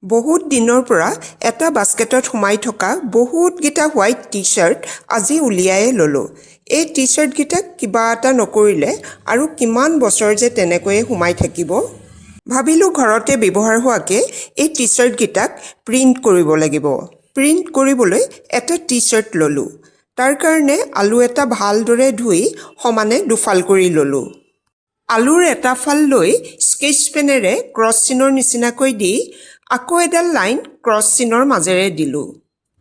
বহুত দিনৰ পৰা এটা বাস্কেটত সোমাই থকা বহুতকেইটা হোৱাইট টি-চাৰ্ট আজি উলিয়াই ল'লোঁ। এই টি-চাৰ্টকেইটাক কিবা এটা নকৰিলে আৰু কিমান বছৰ যে তেনেকৈয়ে সোমাই থাকিব। ভাবিলোঁ ঘৰতে ব্যৱহাৰ হোৱাকৈ এই টি-চাৰ্টকেইটাক প্ৰিণ্ট কৰিব লাগিব। প্ৰিণ্ট কৰিবলৈ এটা টি-চাৰ্ট ল'লোঁ। তাৰ কাৰণে আলু এটা ভালদৰে ধুই সমানে দুফাল কৰি ল'লোঁ। আলুৰ এটা ফাল লৈ স্কেচ পেনেৰে ক্ৰছ চিনৰ নিচিনাকৈ দি আকৌ এডাল লাইন ক্ৰছ চিনৰ মাজেৰে দিলোঁ।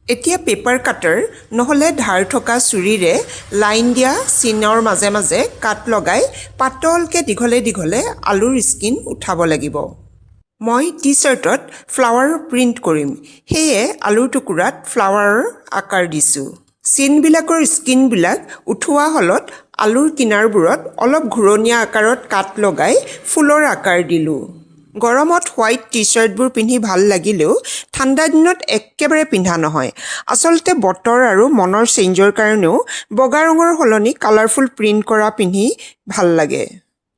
এতিয়া পেপাৰ কাটাৰ নহ'লে ধাৰ থকা ছুৰীৰে লাইন দিয়া চিনৰ মাজে মাজে কাট লগাই পাতলকৈ দীঘলে দীঘলে আলুৰ স্কিন উঠাব লাগিব। মই টি-চাৰ্টত ফ্লাৱাৰ প্ৰিণ্ট কৰিম, সেয়ে আলুৰ টুকুৰাত ফ্লাৱাৰৰ আকাৰ দিছোঁ। চিনবিলাকৰ স্কিনবিলাক উঠোৱা হ'লত আলুৰ কিনাৰবোৰত অলপ ঘূৰণীয়া আকাৰত কাট লগাই ফুলৰ আকাৰ দিলোঁ। গৰমত হোৱাইট টি-চাৰ্টবোৰ পিন্ধি ভাল লাগিলেও ঠাণ্ডা দিনত একেবাৰে পিন্ধা নহয়। আচলতে বতৰ আৰু মনৰ চেঞ্জৰ কাৰণেও বগা ৰঙৰ সলনি কালাৰফুল প্ৰিণ্ট কৰা পিন্ধি ভাল লাগে।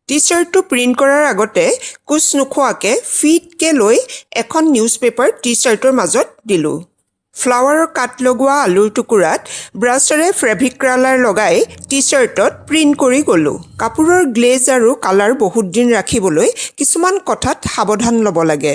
টি-চাৰ্টটো প্ৰিণ্ট কৰাৰ আগতে কোচ নোখোৱাকৈ ফিটকৈ লৈ এখন নিউজ পেপাৰ টি-চাৰ্টৰ মাজত দিলোঁ। ফ্লাৱাৰৰ কাট লগোৱা আলুৰ টুকুৰাত ব্ৰাছেৰে ফেব্ৰিক কালাৰ লগাই টি-চাৰ্টত প্ৰিণ্ট কৰি গ'লোঁ। কাপোৰৰ গ্লেজ আৰু কালাৰ বহুত দিন ৰাখিবলৈ কিছুমান কথাত সাৱধান ল'ব লাগে।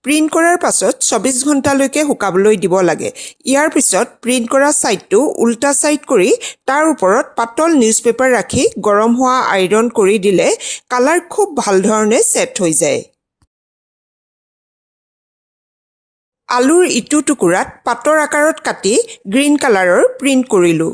প্ৰিণ্ট কৰাৰ পাছত 24 ঘণ্টালৈকে শুকাবলৈ দিব লাগে। ইয়াৰ পিছত প্ৰিণ্ট কৰা ছাইডটো উল্টা ছাইড কৰি তাৰ ওপৰত পাতল নিউজ পেপাৰ ৰাখি গৰম হোৱা আইৰণ কৰি দিলে কালাৰ খুব ভাল ধৰণে ছেট হৈ যায়। আলুৰ ইটো টুকুৰাত পাতৰ আকাৰত কাটি গ্ৰীণ কালাৰৰ প্ৰিণ্ট কৰিলোঁ।